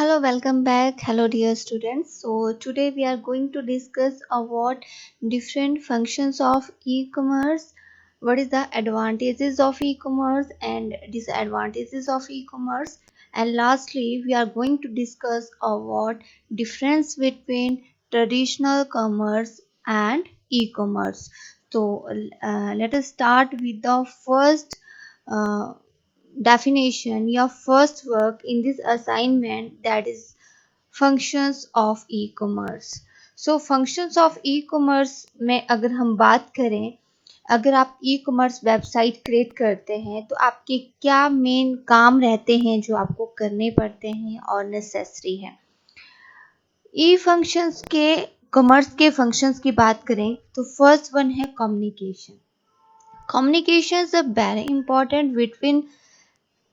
Hello, welcome back. Hello, dear students. So, today we are going to discuss about different functions of e-commerce. What is the advantages of e-commerce and disadvantages of e-commerce? And lastly, we are going to discuss about difference between traditional commerce and e-commerce. So, let us start with the first uh, definition, your first work in this assignment, that is functions of e-commerce. So functions of e commerce में अगर हम बात करें, अगर आप ई commerce website create करते हैं तो आपके क्या मेन काम रहते हैं जो आपको करने पड़ते हैं और नेसेसरी है। ई फंक्शंस के कॉमर्स के फंक्शंस की बात करें तो फर्स्ट वन है communication. Communication is very important between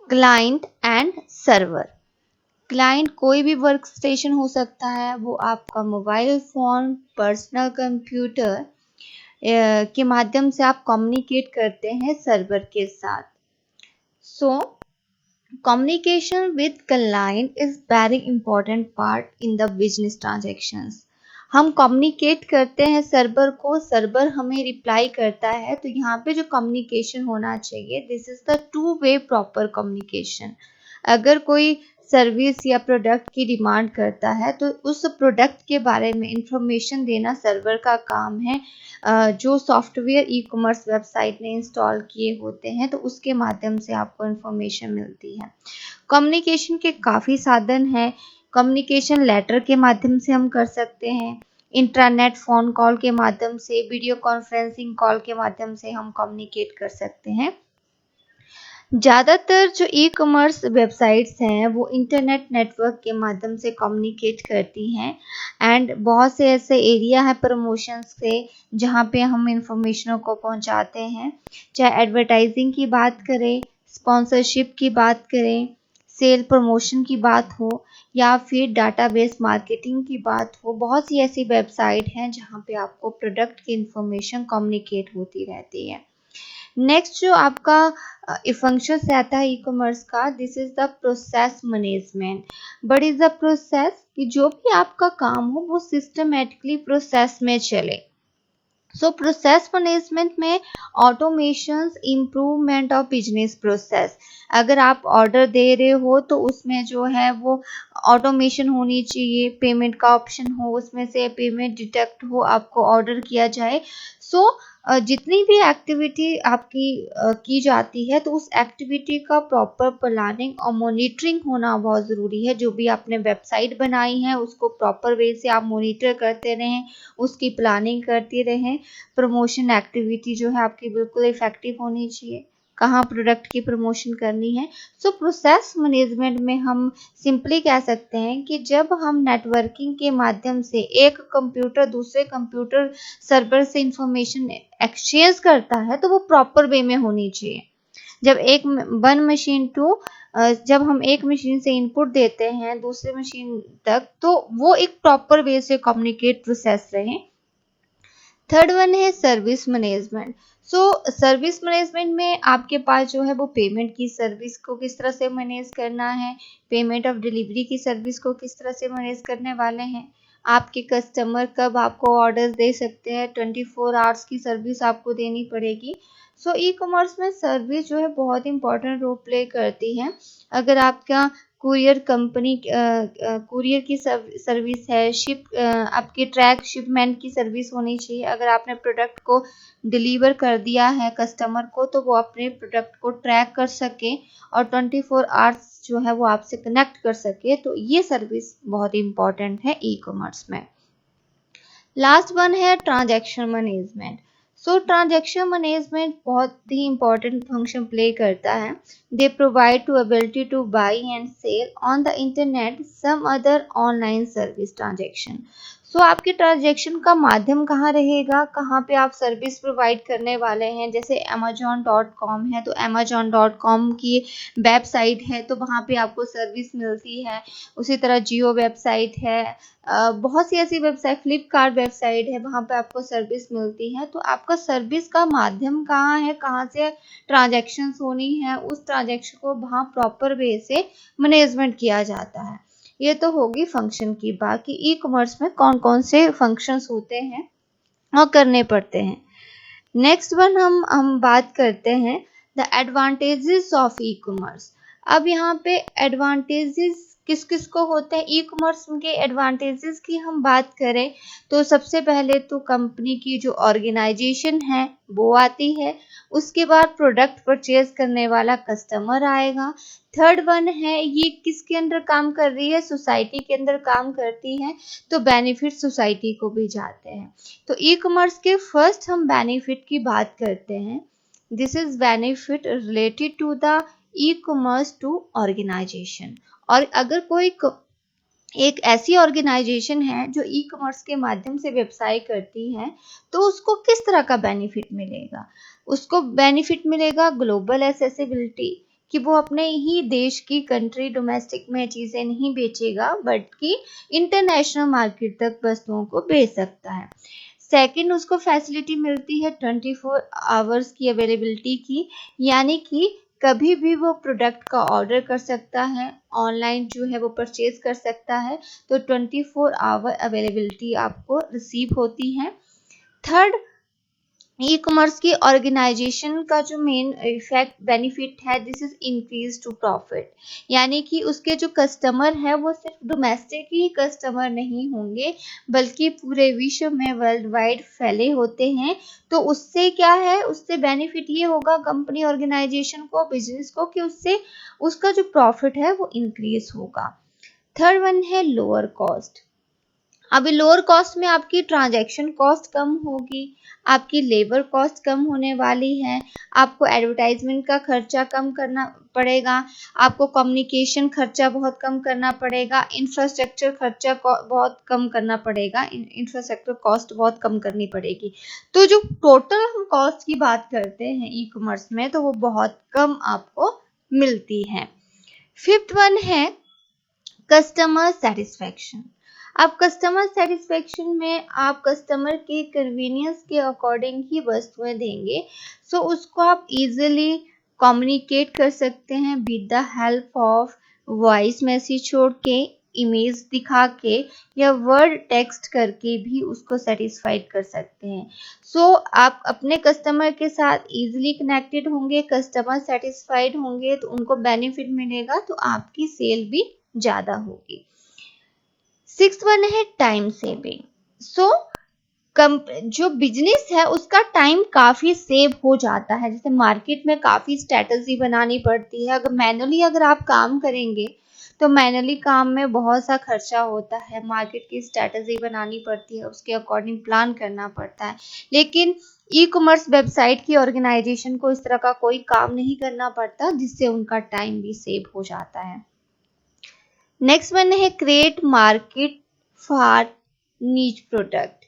client and server. Client कोई भी वर्क स्टेशन हो सकता है, वो आपका मोबाइल फ़ोन, पर्सनल कंप्यूटर के माध्यम से आप कम्युनिकेट करते हैं सर्वर के साथ। So communication with client is very important part in the business transactions. हम कम्युनिकेट करते हैं सर्वर को, सर्वर हमें रिप्लाई करता है, तो यहाँ पे जो कम्युनिकेशन होना चाहिए, this is the two way proper communication. अगर कोई सर्विस या प्रोडक्ट की डिमांड करता है तो उस प्रोडक्ट के बारे में इंफॉर्मेशन देना सर्वर का काम है। जो सॉफ्टवेयर ई कॉमर्स वेबसाइट ने इंस्टॉल किए होते हैं तो उसके माध्यम से आपको इंफॉर्मेशन मिलती है। कम्युनिकेशन के काफ़ी साधन हैं। कम्युनिकेशन लेटर के माध्यम से हम कर सकते हैं, इंटरनेट फ़ोन कॉल के माध्यम से, वीडियो कॉन्फ्रेंसिंग कॉल के माध्यम से हम कम्युनिकेट कर सकते हैं। ज़्यादातर जो ई कॉमर्स वेबसाइट्स हैं वो इंटरनेट नेटवर्क के माध्यम से कम्युनिकेट करती हैं, एंड बहुत से ऐसे एरिया है प्रमोशंस से जहाँ पे हम इंफॉर्मेशनों को पहुँचाते हैं। चाहे एडवर्टाइजिंग की बात करें, स्पॉन्सरशिप की बात करें, सेल प्रमोशन की बात हो या फिर डाटाबेस मार्केटिंग की बात हो, बहुत सी ऐसी वेबसाइट हैं जहाँ पे आपको प्रोडक्ट की इंफॉर्मेशन कम्युनिकेट होती रहती है। नेक्स्ट जो आपका फंक्शन से आता है ई कॉमर्स का, this is the process management. But is the process कि जो भी आपका काम हो वो सिस्टमेटिकली प्रोसेस में चले। सो प्रोसेस मैनेजमेंट में automation, improvement of business process. अगर आप ऑर्डर दे रहे हो तो उसमें जो है वो ऑटोमेशन होनी चाहिए, पेमेंट का ऑप्शन हो, उसमें से पेमेंट डिटेक्ट हो, आपको ऑर्डर किया जाए। सो जितनी भी एक्टिविटी आपकी की जाती है तो उस एक्टिविटी का प्रॉपर प्लानिंग और मॉनिटरिंग होना बहुत ज़रूरी है। जो भी आपने वेबसाइट बनाई है उसको प्रॉपर वे से आप मॉनिटर करते रहें, उसकी प्लानिंग करते रहें। प्रमोशन एक्टिविटी जो है आपकी बिल्कुल इफेक्टिव होनी चाहिए, कहाँ प्रोडक्ट की प्रमोशन करनी है। सो प्रोसेस मैनेजमेंट में हम सिंपली कह सकते हैं कि जब हम नेटवर्किंग के माध्यम से एक कंप्यूटर दूसरे कंप्यूटर सर्वर से इंफॉर्मेशन एक्सचेंज करता है तो वो प्रॉपर वे में होनी चाहिए। जब जब हम एक मशीन से इनपुट देते हैं दूसरे मशीन तक, तो वो एक प्रॉपर वे से कम्युनिकेट प्रोसेस रहे। थर्ड वन है service management. So service management में आपके पास जो है वो पेमेंट की सर्विस को किस तरह से मैनेज करना है, पेमेंट ऑफ डिलीवरी की सर्विस को किस तरह से मैनेज करने वाले हैं, आपके कस्टमर कब आपको ऑर्डर दे सकते हैं, 24 आवर्स की सर्विस आपको देनी पड़ेगी। सो ई कॉमर्स में सर्विस जो है बहुत इंपॉर्टेंट रोल प्ले करती है। अगर आपका कुरियर कंपनी कुरियर की सर्विस है, आपकी ट्रैक शिपमेंट की सर्विस होनी चाहिए। अगर आपने प्रोडक्ट को डिलीवर कर दिया है कस्टमर को तो वो अपने प्रोडक्ट को ट्रैक कर सके और 24 आवर्स जो है वो आपसे कनेक्ट कर सके, तो ये सर्विस बहुत इंपॉर्टेंट है ई कॉमर्स में। लास्ट वन है transaction management. So transaction management बहुत ही इंपॉर्टेंट फंक्शन प्ले करता है। They provide to ability to buy and sell on the internet some other online service transaction. So आपके transaction का माध्यम कहाँ रहेगा, कहाँ पे आप सर्विस प्रोवाइड करने वाले हैं। जैसे amazon.com है तो amazon.com की वेबसाइट है तो वहाँ पे आपको सर्विस मिलती है। उसी तरह जियो वेबसाइट है, बहुत सी ऐसी वेबसाइट, फ्लिपकार्ट वेबसाइट है, वहाँ पे आपको सर्विस मिलती है। तो आपका सर्विस का माध्यम कहाँ है, कहाँ से ट्रांजैक्शंस होनी है, उस ट्रांजैक्शन को वहाँ प्रॉपर वे से मैनेजमेंट किया जाता है। ये तो होगी फंक्शन की बात कि ई कॉमर्स में कौन कौन से फंक्शंस होते हैं और करने पड़ते हैं। नेक्स्ट वन हम बात करते हैं the advantages of e commerce. अब यहाँ पे एडवांटेजेस किस किस को होते हैं ई कॉमर्स के एडवांटेजेस की हम बात करें तो सबसे पहले तो कंपनी की जो ऑर्गेनाइजेशन है वो आती है, उसके बाद प्रोडक्ट परचेज करने वाला कस्टमर आएगा। थर्ड वन है ये किसके अंदर काम कर रही है, सोसाइटी के अंदर काम करती है, तो बेनिफिट सोसाइटी को भी जाते हैं। तो ई कॉमर्स के फर्स्ट हम बेनिफिट की बात करते हैं। This is benefit related to the e commerce to organisation. और अगर कोई एक ऐसी ऑर्गेनाइजेशन है जो ई कॉमर्स के माध्यम से व्यवसाय करती है तो उसको किस तरह का बेनिफिट मिलेगा, उसको बेनिफिट मिलेगा ग्लोबल एक्सेसिबिलिटी, कि वो अपने ही देश की कंट्री डोमेस्टिक में चीजें नहीं बेचेगा बल्कि इंटरनेशनल मार्केट तक वस्तुओं को बेच सकता है। सेकंड, उसको फैसिलिटी मिलती है 24 आवर्स की अवेलेबिलिटी की, यानी कि कभी भी वो प्रोडक्ट का ऑर्डर कर सकता है, ऑनलाइन जो है वो परचेज कर सकता है, तो 24 आवर अवेलेबिलिटी आपको रिसीव होती है। थर्ड, ई कॉमर्स की ऑर्गेनाइजेशन का जो मेन इफेक्ट बेनिफिट है this is increase to profit, यानी कि उसके जो कस्टमर है वो सिर्फ डोमेस्टिक ही कस्टमर नहीं होंगे बल्कि पूरे विश्व में वर्ल्ड वाइड फैले होते हैं। तो उससे क्या है, उससे बेनिफिट ये होगा कंपनी ऑर्गेनाइजेशन को, बिजनेस को, कि उससे उसका जो प्रॉफिट है वो इंक्रीज होगा। थर्ड वन है लोअर कॉस्ट। अभी लोअर कॉस्ट में आपकी ट्रांजैक्शन कॉस्ट कम होगी, आपकी लेबर कॉस्ट कम होने वाली है, आपको एडवर्टाइजमेंट का खर्चा कम करना पड़ेगा, आपको कम्युनिकेशन खर्चा बहुत कम करना पड़ेगा, इंफ्रास्ट्रक्चर खर्चा बहुत कम करना पड़ेगा, इंफ्रास्ट्रक्चर कॉस्ट बहुत कम करनी पड़ेगी। तो जो टोटल हम कॉस्ट की बात करते हैं ई कॉमर्स में तो वो बहुत कम आपको मिलती है। फिफ्थ वन है कस्टमर सेटिस्फेक्शन। अब कस्टमर सेटिस्फेक्शन में आप कस्टमर के कन्वीनियंस के अकॉर्डिंग ही वस्तुएं देंगे, सो उसको आप इजीली कम्युनिकेट कर सकते हैं with the help of voice message छोड़ के, इमेज दिखा के या वर्ड टेक्स्ट करके भी उसको सेटिस्फाइड कर सकते हैं। सो आप अपने कस्टमर के साथ इजीली कनेक्टेड होंगे, कस्टमर सेटिस्फाइड होंगे तो उनको बेनिफिट मिलेगा, तो आपकी सेल भी ज्यादा होगी। सिक्स वन है टाइम सेविंग। सो जो बिजनेस है उसका टाइम काफी सेव हो जाता है। जैसे मार्केट में काफी स्ट्रेटजी बनानी पड़ती है, अगर आप काम करेंगे तो मैनुअली काम में बहुत सा खर्चा होता है, मार्केट की स्ट्रेटजी बनानी पड़ती है, उसके अकॉर्डिंग प्लान करना पड़ता है। लेकिन ई कॉमर्स वेबसाइट की ऑर्गेनाइजेशन को इस तरह का कोई काम नहीं करना पड़ता, जिससे उनका टाइम भी सेव हो जाता है। नेक्स्ट वन है क्रिएट मार्केट फॉर नीच प्रोडक्ट।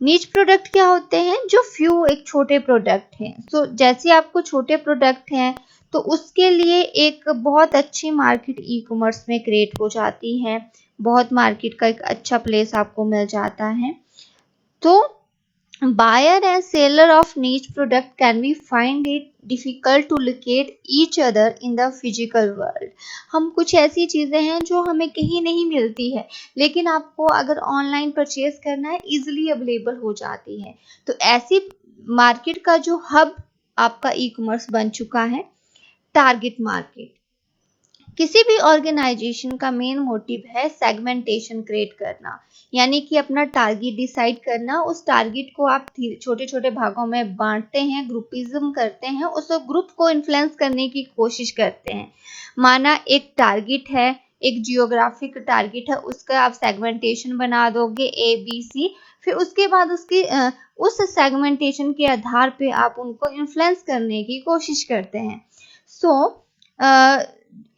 नीच प्रोडक्ट क्या होते हैं, जो फ्यू एक छोटे प्रोडक्ट हैं। तो जैसे आपको छोटे प्रोडक्ट हैं तो उसके लिए एक बहुत अच्छी मार्केट ई कॉमर्स में क्रिएट हो जाती है, बहुत मार्केट का एक अच्छा प्लेस आपको मिल जाता है। तो buyer and seller of niche product can be find it difficult to locate each other in the physical world। हम कुछ ऐसी चीजें हैं जो हमें कहीं नहीं मिलती है लेकिन आपको अगर ऑनलाइन परचेज करना है इजीली अवेलेबल हो जाती है। तो ऐसी मार्केट का जो हब आपका ई कॉमर्स बन चुका है। टारगेट मार्केट, किसी भी ऑर्गेनाइजेशन का मेन मोटिव है सेगमेंटेशन क्रिएट करना, यानी कि अपना टारगेट डिसाइड करना। उस टारगेट को आप छोटे छोटे भागों में बांटते हैं, ग्रुपिज्म करते हैं, उस ग्रुप को इन्फ्लुएंस करने की कोशिश करते हैं। माना एक टारगेट है, एक जियोग्राफिक टारगेट है, उसका आप सेगमेंटेशन बना दोगे ABC, फिर उसके बाद उसकी उस सेगमेंटेशन के आधार पे आप उनको इन्फ्लुएंस करने की कोशिश करते हैं।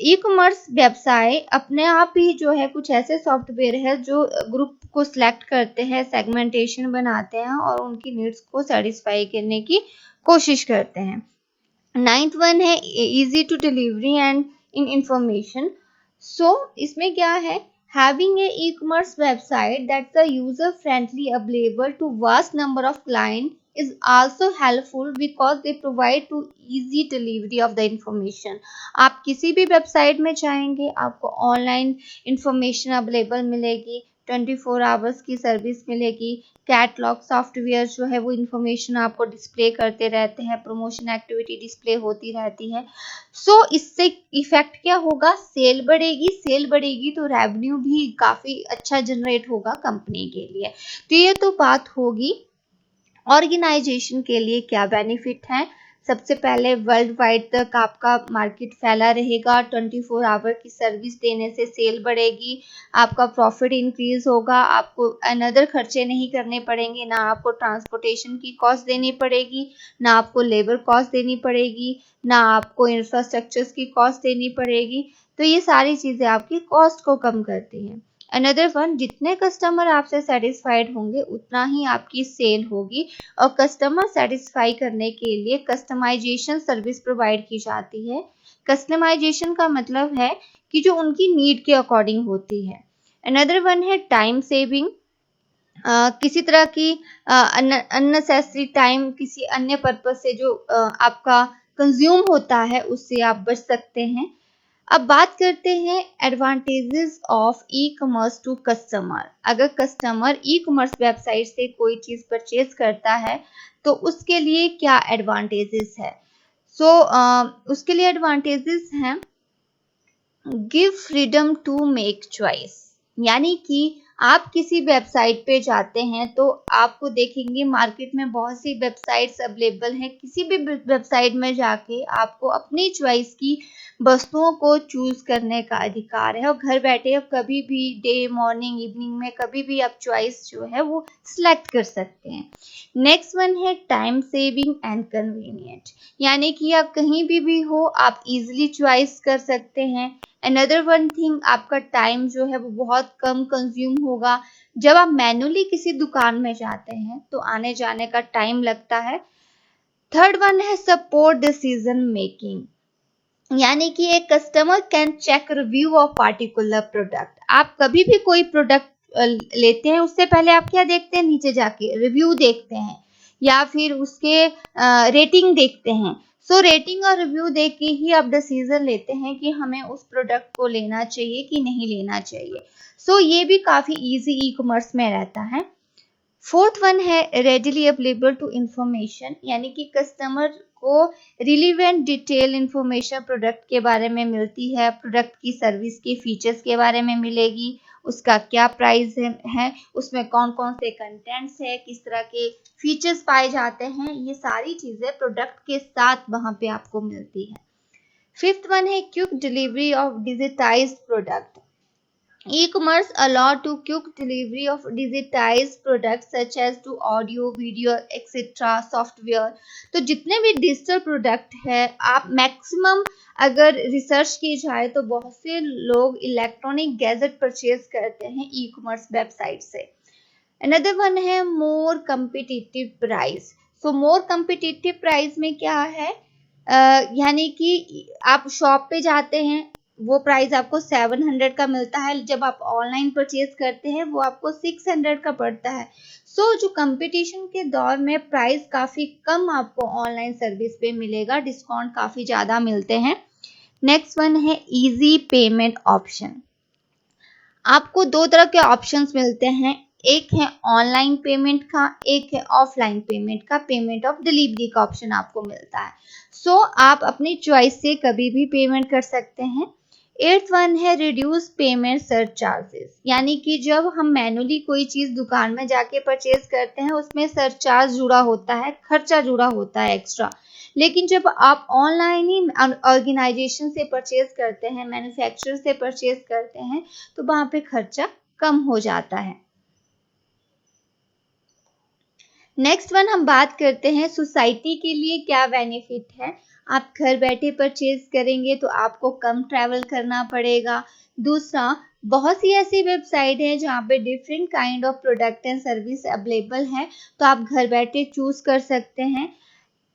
ई कॉमर्स व्यवसाय अपने आप ही जो है कुछ ऐसे सॉफ्टवेयर है जो ग्रुप को सिलेक्ट करते हैं, सेगमेंटेशन बनाते हैं और उनकी नीड्स को सेटिस्फाई करने की कोशिश करते हैं। नाइन्थ वन है easy to delivery and in information. So इसमें क्या है, Having a e-commerce website that's a user-friendly, available to vast number of clients is also helpful because they provide to easy delivery of the information. आप किसी भी website में जाएंगे आपको online information available मिलेगी, 24 आवर्स की सर्विस मिलेगी, catalogue software जो है वो इंफॉर्मेशन आपको डिस्प्ले करते रहते हैं, प्रमोशन एक्टिविटी डिस्प्ले होती रहती है। इससे इफेक्ट क्या होगा, सेल बढ़ेगी तो रेवेन्यू भी काफी अच्छा जनरेट होगा कंपनी के लिए। तो ये तो बात होगी ऑर्गेनाइजेशन के लिए क्या बेनिफिट है। सबसे पहले वर्ल्ड वाइड तक आपका मार्केट फैला रहेगा, 24 आवर की सर्विस देने से सेल बढ़ेगी, आपका प्रॉफिट इंक्रीज होगा, आपको अनदर खर्चे नहीं करने पड़ेंगे, ना आपको ट्रांसपोर्टेशन की कॉस्ट देनी पड़ेगी, ना आपको लेबर कॉस्ट देनी पड़ेगी, ना आपको इंफ्रास्ट्रक्चर्स की कॉस्ट देनी पड़ेगी। तो ये सारी चीजें आपकी कॉस्ट को कम करती हैं। अनदर वन, जितने कस्टमर आपसे सेटिस्फाइड होंगे उतना ही आपकी सेल होगी, और कस्टमर सेटिस्फाई करने के लिए कस्टमाइजेशन सर्विस प्रोवाइड की जाती है। कस्टमाइजेशन का मतलब है कि जो उनकी नीड के अकॉर्डिंग होती है। अनदर वन है टाइम सेविंग। किसी तरह की अननेसेसरी टाइम किसी अन्य पर्पज से जो आपका कंज्यूम होता है उससे आप बच सकते हैं। अब बात करते हैं advantages of e commerce to customer. अगर कस्टमर ई कॉमर्स वेबसाइट से कोई चीज परचेज करता है तो उसके लिए क्या एडवांटेजेस है। उसके लिए एडवांटेजेस हैं, give freedom to make choice. यानी कि आप किसी वेबसाइट पे जाते हैं तो आपको देखेंगे मार्केट में बहुत सी वेबसाइट्स अवेलेबल हैं, किसी भी वेबसाइट में जाके आपको अपनी चॉइस की वस्तुओं को चूज करने का अधिकार है, और घर बैठे आप कभी भी डे मॉर्निंग इवनिंग में कभी भी आप चॉइस जो है वो सिलेक्ट कर सकते हैं। नेक्स्ट वन है टाइम सेविंग एंड कन्वीनियंट। यानी कि आप कहीं भी हो आप इजीली चॉइस कर सकते हैं। अनदर वन थिंग, आपका टाइम जो है वो बहुत कम कंज्यूम होगा। जब आप मैन्युअली किसी दुकान में जाते हैं तो आने जाने का टाइम लगता है। थर्ड वन है सपोर्ट डिसीजन मेकिंग। यानी कि एक customer can check review of particular product. आप कभी भी कोई प्रोडक्ट लेते हैं उससे पहले आप क्या देखते हैं, नीचे जाके रिव्यू देखते हैं या फिर उसके रेटिंग देखते हैं। रेटिंग और रिव्यू देख के ही आप डिसीजन लेते हैं कि हमें उस प्रोडक्ट को लेना चाहिए कि नहीं लेना चाहिए। ये भी काफी इजी ई कॉमर्स में रहता है। फोर्थ वन है रेडिली अवेलेबल टू इंफॉर्मेशन। यानी कि कस्टमर को रिलीवेंट डिटेल इंफॉर्मेशन प्रोडक्ट के बारे में मिलती है, प्रोडक्ट की सर्विस के फीचर्स के बारे में मिलेगी, उसका क्या प्राइस है, उसमें कौन कौन से कंटेंट्स है, किस तरह के फीचर्स पाए जाते हैं, ये सारी चीजें प्रोडक्ट के साथ वहां पे आपको मिलती है। फिफ्थ वन है quick delivery of digitised product. E-commerce allow to quick delivery of digitized products such as to audio, video, etc. Software. तो जितने भी डिजिटल प्रोडक्ट है आप मैक्सिमम अगर रिसर्च की जाए तो बहुत से लोग इलेक्ट्रॉनिक गैजेट परचेज करते हैं ई कॉमर्स वेबसाइट से। अनदर वन है मोर कम्पिटिटिव प्राइस। मोर कम्पिटिटिव प्राइस में क्या है, यानी कि आप शॉप पे जाते हैं वो प्राइस आपको 700 का मिलता है, जब आप ऑनलाइन परचेज करते हैं वो आपको 600 का पड़ता है। जो कंपटीशन के दौर में प्राइस काफी कम आपको ऑनलाइन सर्विस पे मिलेगा, डिस्काउंट काफी ज्यादा मिलते हैं। नेक्स्ट वन है इजी पेमेंट ऑप्शन। आपको दो तरह के ऑप्शंस मिलते हैं, एक है ऑनलाइन पेमेंट का, एक है ऑफलाइन पेमेंट का, पेमेंट ऑफ डिलीवरी का ऑप्शन आपको मिलता है। आप अपनी चॉइस से कभी भी पेमेंट कर सकते हैं। एट्थ वन है रिड्यूस पेमेंट सरचार्जेस। यानी कि जब हम मैनुअली कोई चीज दुकान में जाके परचेज करते हैं उसमें सरचार्ज जुड़ा होता है, खर्चा जुड़ा होता है एक्स्ट्रा। लेकिन जब आप ऑनलाइन ही ऑर्गेनाइजेशन से परचेज करते हैं, मैन्युफैक्चरर से परचेज करते हैं तो वहां पे खर्चा कम हो जाता है। नेक्स्ट वन हम बात करते हैं सोसाइटी के लिए क्या बेनिफिट है। आप घर बैठे परचेज करेंगे तो आपको कम ट्रैवल करना पड़ेगा। दूसरा, बहुत सी ऐसी वेबसाइट है जहाँ पे different kind of product and service available है, तो आप घर बैठे चूज कर सकते हैं।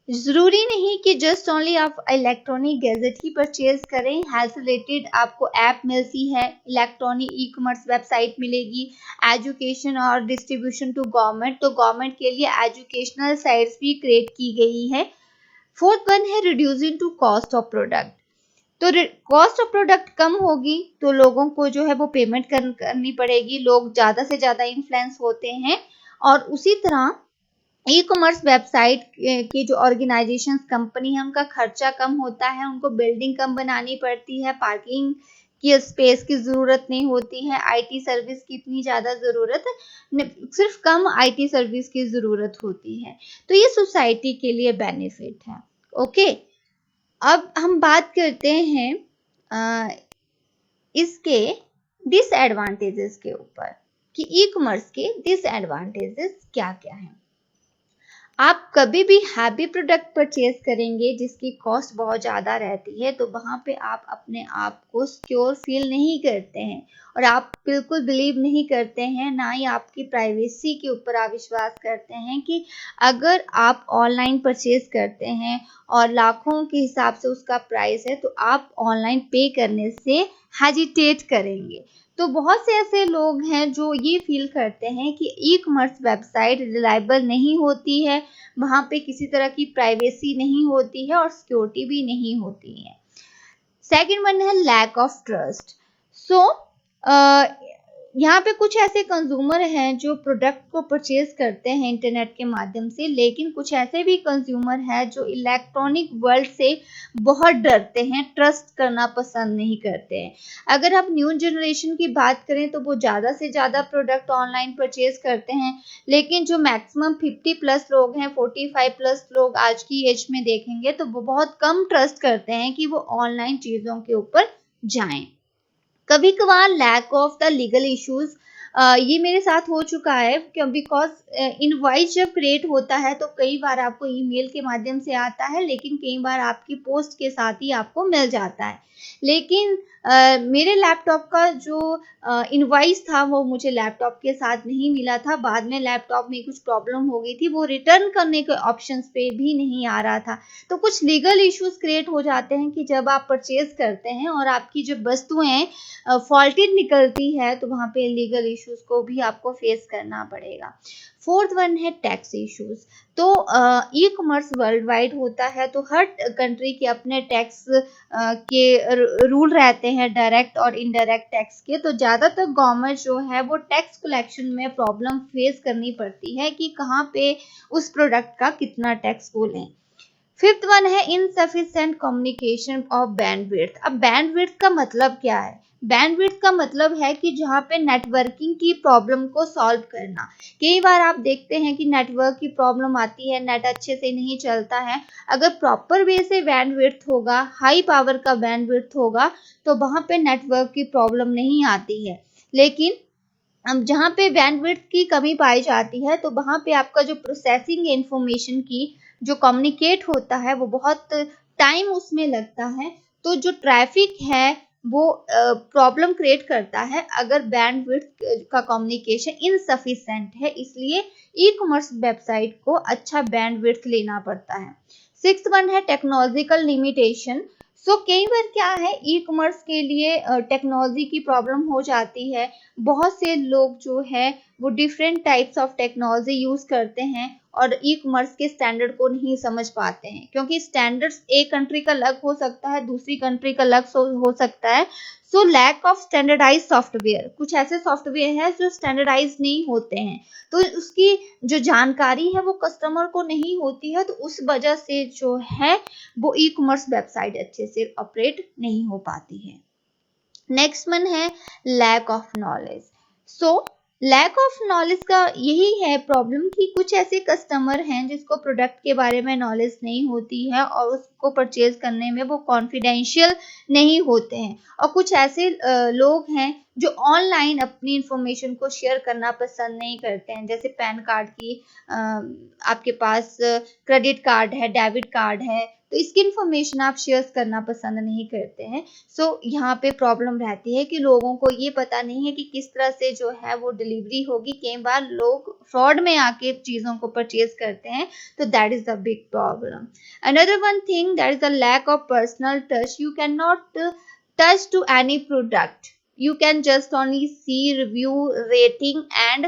जरूरी नहीं कि जस्ट ओनली आप इलेक्ट्रॉनिक गैजेट ही परचेज करें। हेल्थ रिलेटेड आपको ऐप मिलती है, इलेक्ट्रॉनिक ई कॉमर्स वेबसाइट मिलेगी, एजुकेशन और डिस्ट्रीब्यूशन टू गवर्नमेंट, तो गवर्नमेंट के लिए एजुकेशनल साइट्स भी क्रिएट की गई है। फोर्थ वन है reducing to cost of product. तो कॉस्ट ऑफ प्रोडक्ट कम होगी तो लोगों को जो है वो पेमेंट करनी पड़ेगी, लोग ज्यादा से ज्यादा इन्फ्लुएंस होते हैं। और उसी तरह ई कॉमर्स वेबसाइट की जो ऑर्गेनाइजेशन कंपनी है उनका खर्चा कम होता है, उनको बिल्डिंग कम बनानी पड़ती है, पार्किंग की स्पेस की जरूरत नहीं होती है, आईटी सर्विस की इतनी ज्यादा जरूरत सिर्फ कम आईटी सर्विस की जरूरत होती है। तो ये सोसाइटी के लिए बेनिफिट है। ओके, अब हम बात करते हैं इसके डिसएडवांटेजेस के ऊपर कि ई कॉमर्स के डिसएडवांटेजेस क्या क्या हैं। आप कभी भी हैवी प्रोडक्ट परचेज करेंगे जिसकी कॉस्ट बहुत ज़्यादा रहती है तो वहाँ पे आप अपने आप को सिक्योर फील नहीं करते हैं और आप बिल्कुल बिलीव नहीं करते हैं, ना ही आपकी प्राइवेसी के ऊपर आप विश्वास करते हैं कि अगर आप ऑनलाइन परचेज करते हैं और लाखों के हिसाब से उसका प्राइस है तो आप ऑनलाइन पे करने से हेजिटेट करेंगे। तो बहुत से ऐसे लोग हैं जो ये फील करते हैं कि ई कॉमर्स वेबसाइट रिलायबल नहीं होती है, वहां पे किसी तरह की प्राइवेसी नहीं होती है और सिक्योरिटी भी नहीं होती है। सेकंड वन है लैक ऑफ ट्रस्ट। सो यहाँ पे कुछ ऐसे कंज्यूमर हैं जो प्रोडक्ट को परचेज करते हैं इंटरनेट के माध्यम से, लेकिन कुछ ऐसे भी कंज्यूमर हैं जो इलेक्ट्रॉनिक वर्ल्ड से बहुत डरते हैं, ट्रस्ट करना पसंद नहीं करते हैं। अगर आप न्यू जनरेशन की बात करें तो वो ज़्यादा से ज़्यादा प्रोडक्ट ऑनलाइन परचेज करते हैं, लेकिन जो मैक्सिमम 50+ लोग हैं, 45+ लोग आज की एज में देखेंगे तो वो बहुत कम ट्रस्ट करते हैं कि वो ऑनलाइन चीज़ों के ऊपर जाएं। कभी कभार lack of the legal issues, ये मेरे साथ हो चुका है क्यों, बिकॉज इनवॉइस जब क्रिएट होता है तो कई बार आपको ईमेल के माध्यम से आता है, लेकिन कई बार आपकी पोस्ट के साथ ही आपको मिल जाता है। लेकिन मेरे लैपटॉप का जो इनवॉइस था वो मुझे लैपटॉप के साथ नहीं मिला था। बाद में लैपटॉप में कुछ प्रॉब्लम हो गई थी, वो रिटर्न करने के ऑप्शंस पे भी नहीं आ रहा था। तो कुछ लीगल इश्यूज क्रिएट हो जाते हैं कि जब आप परचेज करते हैं और आपकी जो वस्तुएं फॉल्टेड निकलती है तो वहाँ पे लीगल इश्यूज को भी आपको फेस करना पड़ेगा। फोर्थ वन है टैक्स इश्यूज। तो ई कॉमर्स वर्ल्ड वाइड होता है तो हर कंट्री के अपने टैक्स के रूल रहते हैं, डायरेक्ट और इनडायरेक्ट टैक्स के। तो ज़्यादातर गवर्नमेंट जो है वो टैक्स कलेक्शन में प्रॉब्लम फेस करनी पड़ती है कि कहाँ पे उस प्रोडक्ट का कितना टैक्स वो लें। फिफ्थ वन है इनसफिशिएंट कम्युनिकेशन ऑफ बैंडविड्थ। अब बैंडविड्थ का मतलब क्या है? बैंडविड्थ का मतलब है कि जहाँ पे नेटवर्किंग की प्रॉब्लम को सॉल्व करना। कई बार आप देखते हैं कि नेटवर्क की प्रॉब्लम आती है, नेट अच्छे से नहीं चलता है। अगर प्रॉपर वे से बैंडविड्थ होगा, हाई पावर का बैंडविड्थ होगा तो वहाँ पे नेटवर्क की प्रॉब्लम नहीं आती है। लेकिन अब जहाँ पे बैंडविड्थ की कमी पाई जाती है तो वहाँ पे आपका जो प्रोसेसिंग इंफॉर्मेशन की जो कम्युनिकेट होता है वो बहुत टाइम उसमें लगता है। तो जो ट्रैफिक है वो प्रॉब्लम क्रिएट करता है अगर बैंडविड्थ का कम्युनिकेशन इनसफिशिएंट है, इसलिए ई कॉमर्स वेबसाइट को अच्छा बैंडविड्थ लेना पड़ता है। सिक्स्थ वन है टेक्नोलॉजिकल लिमिटेशन। सो कई बार क्या है, ई कॉमर्स के लिए टेक्नोलॉजी की प्रॉब्लम हो जाती है। बहुत से लोग जो है वो different types of technology use करते हैं और ई कॉमर्स के स्टैंडर्ड को नहीं समझ पाते हैं, क्योंकि स्टैंडर्ड्स एक कंट्री का अलग हो सकता है, दूसरी कंट्री का अलग हो सकता है। So lack of standardise software, कुछ ऐसे सॉफ्टवेयर है जो स्टैंडर्डाइज नहीं होते हैं तो उसकी जो जानकारी है वो कस्टमर को नहीं होती है, तो उस वजह से जो है वो ई कॉमर्स वेबसाइट अच्छे से ऑपरेट नहीं हो पाती है। नेक्स्ट वन है lack of knowledge. So lack of knowledge का यही है प्रॉब्लम कि कुछ ऐसे कस्टमर हैं जिसको प्रोडक्ट के बारे में नॉलेज नहीं होती है और उसको परचेज करने में वो कॉन्फिडेंशियल नहीं होते हैं। और कुछ ऐसे लोग हैं जो ऑनलाइन अपनी इंफॉर्मेशन को शेयर करना पसंद नहीं करते हैं, जैसे पैन कार्ड की आपके पास क्रेडिट कार्ड है, डेबिट कार्ड है, तो इसकी इन्फॉर्मेशन आप शेयर करना पसंद नहीं करते हैं। सो यहाँ पे प्रॉब्लम रहती है कि लोगों को ये पता नहीं है कि किस तरह से जो है वो डिलीवरी होगी। कई बार लोग फ्रॉड में आके चीज़ों को परचेज करते हैं, तो that is the big problem. Another one thing, that is the lack of personal touch. You can not touch to any product. You can just only see review, rating and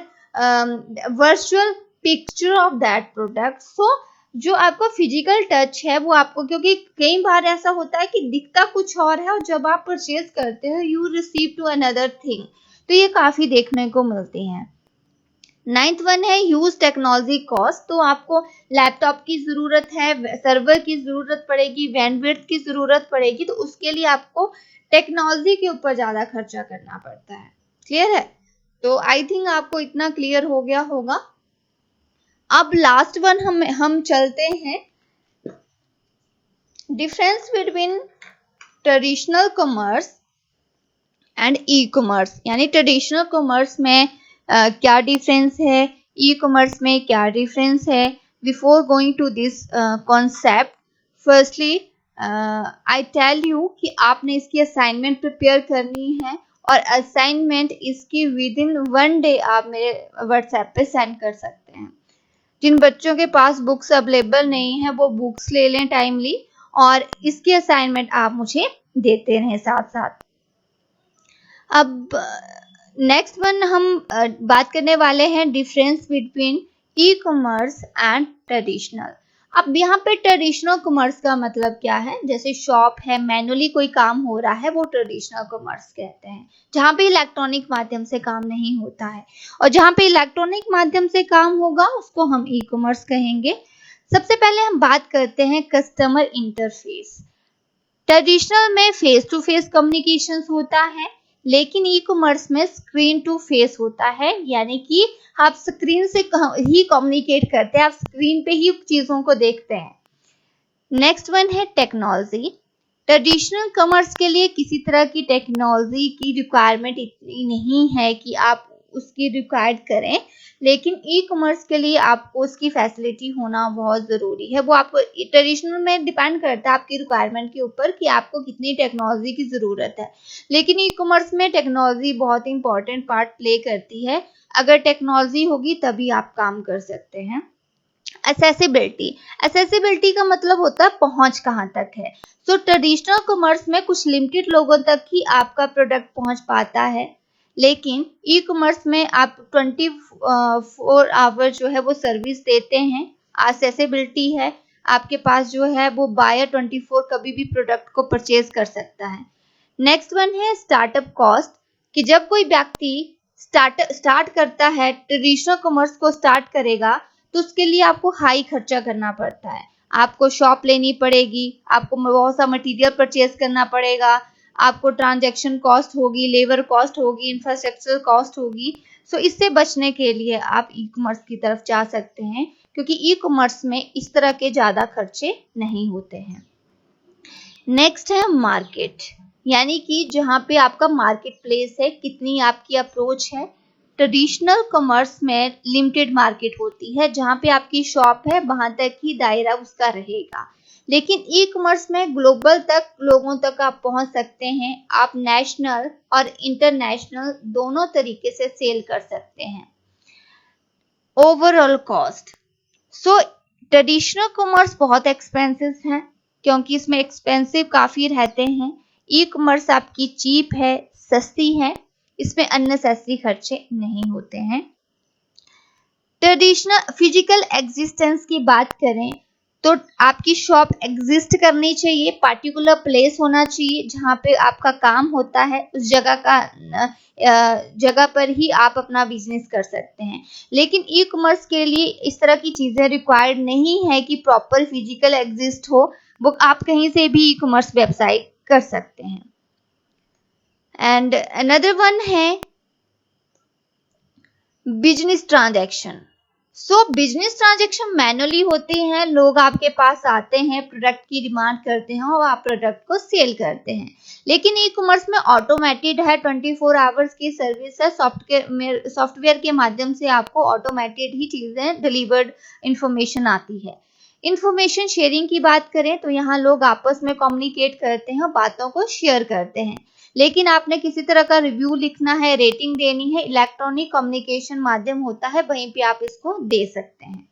virtual picture of that product. So जो आपका physical touch है वो आपको, क्योंकि कई बार ऐसा होता है कि दिखता कुछ और है और जब आप परचेज करते हो you receive to another thing, तो ये काफी देखने को मिलती हैं। 9th वन है यूज टेक्नोलॉजी कॉस्ट। तो आपको लैपटॉप की जरूरत है, सर्वर की जरूरत पड़ेगी, बैंडविड्थ की जरूरत पड़ेगी, तो उसके लिए आपको टेक्नोलॉजी के ऊपर ज्यादा खर्चा करना पड़ता है। क्लियर है? तो आई थिंक आपको इतना क्लियर हो गया होगा। अब लास्ट वन हम चलते हैं, difference between traditional commerce and e commerce. यानी ट्रेडिशनल कॉमर्स में क्या डिफरेंस है, ई कॉमर्स में क्या डिफरेंस है। Before going to this concept, firstly I tell you कि आपने इसकी असाइनमेंट प्रिपेयर करनी है और असाइनमेंट इसकी विद इन 1 डे आप मेरे व्हाट्सएप पे सेंड कर सकते हैं। जिन बच्चों के पास बुक्स अवेलेबल नहीं है वो बुक्स ले लें टाइमली, और इसकी असाइनमेंट आप मुझे देते रहें साथ साथ। अब नेक्स्ट वन हम बात करने वाले हैं difference between e commerce and traditional. अब यहाँ पे ट्रेडिशनल कॉमर्स का मतलब क्या है, जैसे शॉप है, मैनुअली कोई काम हो रहा है, वो ट्रेडिशनल कॉमर्स कहते हैं, जहाँ पे इलेक्ट्रॉनिक माध्यम से काम नहीं होता है। और जहाँ पे इलेक्ट्रॉनिक माध्यम से काम होगा उसको हम ई कॉमर्स कहेंगे। सबसे पहले हम बात करते हैं कस्टमर इंटरफेस। ट्रेडिशनल में फेस टू फेस कम्युनिकेशन होता है, लेकिन ई कॉमर्स में स्क्रीन टू फेस होता है, यानी कि आप स्क्रीन से ही कम्युनिकेट करते हैं, आप स्क्रीन पे ही चीजों को देखते हैं। नेक्स्ट वन है टेक्नोलॉजी। ट्रेडिशनल कॉमर्स के लिए किसी तरह की टेक्नोलॉजी की रिक्वायरमेंट इतनी नहीं है कि आप उसकी रिक्वायर्ड करें, लेकिन ई कॉमर्स के लिए आपको उसकी फैसिलिटी होना बहुत ज़रूरी है। वो आपको ट्रेडिशनल में डिपेंड करता है आपकी रिक्वायरमेंट के ऊपर कि आपको कितनी टेक्नोलॉजी की ज़रूरत है, लेकिन ई कॉमर्स में टेक्नोलॉजी बहुत इंपॉर्टेंट पार्ट प्ले करती है। अगर टेक्नोलॉजी होगी तभी आप काम कर सकते हैं। एसेसिबिलिटी का मतलब होता है पहुंच कहाँ तक है। सो ट्रेडिशनल कॉमर्स में कुछ लिमिटेड लोगों तक ही आपका प्रोडक्ट पहुंच पाता है, लेकिन ई कॉमर्स में आप 24 आवर जो है वो सर्विस देते हैं। एसेसिबिलिटी है, आपके पास जो है वो बायर 24 कभी भी प्रोडक्ट को परचेज कर सकता है। नेक्स्ट वन है स्टार्टअप कॉस्ट, कि जब कोई व्यक्ति स्टार्ट करता है, ट्रेडिशनल कॉमर्स को स्टार्ट करेगा, तो उसके लिए आपको हाई खर्चा करना पड़ता है। आपको शॉप लेनी पड़ेगी, आपको बहुत सा मटेरियल परचेज करना पड़ेगा, आपको ट्रांजैक्शन कॉस्ट होगी, लेबर कॉस्ट होगी, इंफ्रास्ट्रक्चर कॉस्ट होगी। सो इससे बचने के लिए आप ई कॉमर्स की तरफ जा सकते हैं, क्योंकि ई कॉमर्स में इस तरह के ज़्यादा खर्चे नहीं होते हैं। नेक्स्ट है मार्केट, यानी कि जहाँ पे आपका मार्केट प्लेस है, कितनी आपकी अप्रोच है। ट्रेडिशनल कॉमर्स में लिमिटेड मार्केट होती है, जहाँ पे आपकी शॉप है वहां तक ही दायरा उसका रहेगा, लेकिन ई कॉमर्स में ग्लोबल तक लोगों तक आप पहुंच सकते हैं। आप नेशनल और इंटरनेशनल दोनों तरीके से सेल कर सकते हैं। ओवरऑल कॉस्ट, सो ट्रेडिशनल कॉमर्स बहुत एक्सपेंसिव है, क्योंकि इसमें एक्सपेंसिव काफ़ी रहते हैं। ई कॉमर्स आपकी चीप है, सस्ती है, इसमें अननेसेसरी खर्चे नहीं होते हैं। ट्रेडिशनल फिजिकल एग्जिस्टेंस की बात करें तो आपकी शॉप एग्जिस्ट करनी चाहिए, पार्टिकुलर प्लेस होना चाहिए जहाँ पे आपका काम होता है, उस जगह पर ही आप अपना बिजनेस कर सकते हैं। लेकिन ई कॉमर्स के लिए इस तरह की चीज़ें रिक्वायर्ड नहीं है कि प्रॉपर फिजिकल एग्जिस्ट हो, वो आप कहीं से भी ई कॉमर्स वेबसाइट कर सकते हैं। एंड अनदर वन है बिजनेस ट्रांजैक्शन। सो बिजनेस ट्रांजैक्शन मैनुअली होते हैं, लोग आपके पास आते हैं, प्रोडक्ट की डिमांड करते हैं और आप प्रोडक्ट को सेल करते हैं। लेकिन ई कॉमर्स में ऑटोमेटेड है, 24 आवर्स की सर्विस है, सॉफ्टवेयर के माध्यम से आपको ऑटोमेटेड ही चीज़ें डिलीवर्ड इंफॉर्मेशन आती है। इंफॉर्मेशन शेयरिंग की बात करें तो यहाँ लोग आपस में कम्युनिकेट करते हैं, बातों को शेयर करते हैं। लेकिन आपने किसी तरह का रिव्यू लिखना है, रेटिंग देनी है, इलेक्ट्रॉनिक कम्युनिकेशन माध्यम होता है, वहीं पे आप इसको दे सकते हैं।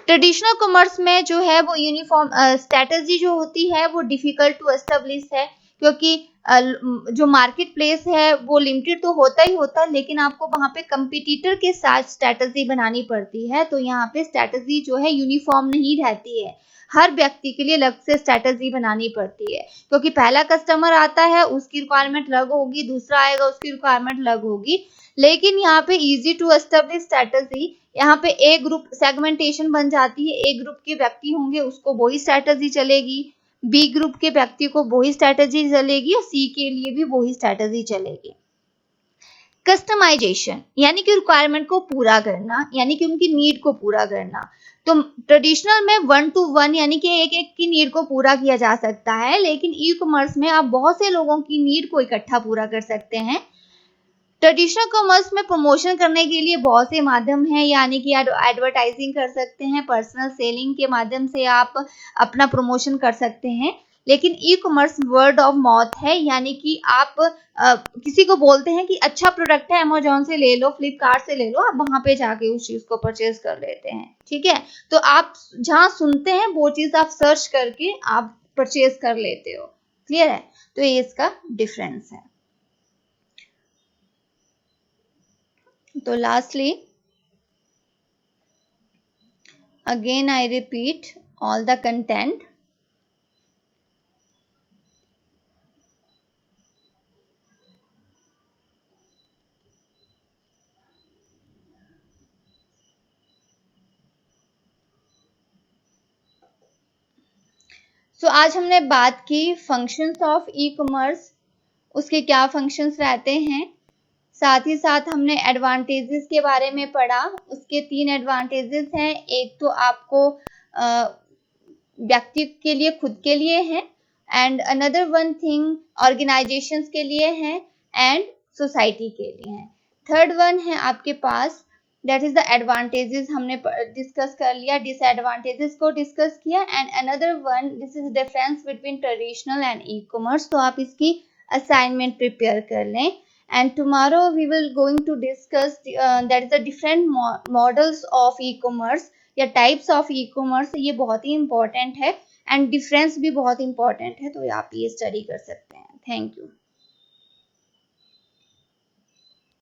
ट्रेडिशनल कॉमर्स में जो है वो यूनिफॉर्म स्ट्रेटजी जो होती है वो डिफिकल्ट टू एस्टेब्लिश है, क्योंकि जो मार्केट प्लेस है वो लिमिटेड तो होता ही होता है, लेकिन आपको वहां पे कंपटीटर के साथ स्ट्रेटजी बनानी पड़ती है। तो यहाँ पे स्ट्रेटजी जो है यूनिफॉर्म नहीं रहती है, हर व्यक्ति के लिए अलग से स्ट्रेटजी बनानी पड़ती है, क्योंकि पहला कस्टमर आता है उसकी रिक्वायरमेंट अलग होगी, दूसरा आएगा उसकी रिक्वायरमेंट अलग होगी। लेकिन यहाँ पे इजी टू एस्टेब्लिश स्ट्रेटजी, यहाँ पे ए ग्रुप सेगमेंटेशन बन जाती है, ए ग्रुप के व्यक्ति होंगे उसको वही स्ट्रेटजी चलेगी, बी ग्रुप के व्यक्ति को वही स्ट्रेटजी चलेगी और सी के लिए भी वही स्ट्रेटजी चलेगी। कस्टमाइजेशन यानी कि रिक्वायरमेंट को पूरा करना, यानी कि उनकी नीड को पूरा करना। तो ट्रेडिशनल में 1 to 1 यानी कि एक एक की नीड को पूरा किया जा सकता है, लेकिन ई कॉमर्स में आप बहुत से लोगों की नीड को इकट्ठा पूरा कर सकते हैं। ट्रेडिशनल कॉमर्स में प्रमोशन करने के लिए बहुत से माध्यम हैं, यानी कि एडवर्टाइजिंग कर सकते हैं, पर्सनल सेलिंग के माध्यम से आप अपना प्रमोशन कर सकते हैं। लेकिन e commerce word of mouth है, यानी कि आप किसी को बोलते हैं कि अच्छा प्रोडक्ट है, अमेजोन से ले लो, फ्लिपकार्ट से ले लो, आप वहां पे जाके उस चीज को परचेज कर लेते हैं। ठीक है, तो आप जहां सुनते हैं वो चीज आप सर्च करके आप परचेज कर लेते हो। क्लियर है? तो ये इसका डिफरेंस है। तो lastly, again I repeat all the content. So आज हमने बात की फंक्शंस ऑफ ई कॉमर्स, उसके क्या फंक्शंस रहते हैं, साथ ही साथ हमने एडवांटेजेस के बारे में पढ़ा। उसके 3 एडवांटेजेस हैं, एक तो आपको व्यक्ति के लिए खुद के लिए है, and another one thing organisations के लिए है, एंड सोसाइटी के लिए है। थर्ड वन है आपके पास, दैट इज द एडवांटेजेस, हमने डिस्कस कर लिया, डिसएडवांटेजेस को डिस्कस किया, and another one this is difference between traditional and e commerce. तो आप इसकी असाइनमेंट प्रिपेयर कर लें, and tomorrow we will going to discuss that is the different models of e-commerce या टाइप्स ऑफ ई कॉमर्स। ये बहुत ही important है एंड डिफरेंस भी बहुत इंपॉर्टेंट है, तो आप ये स्टडी कर सकते हैं। Thank you.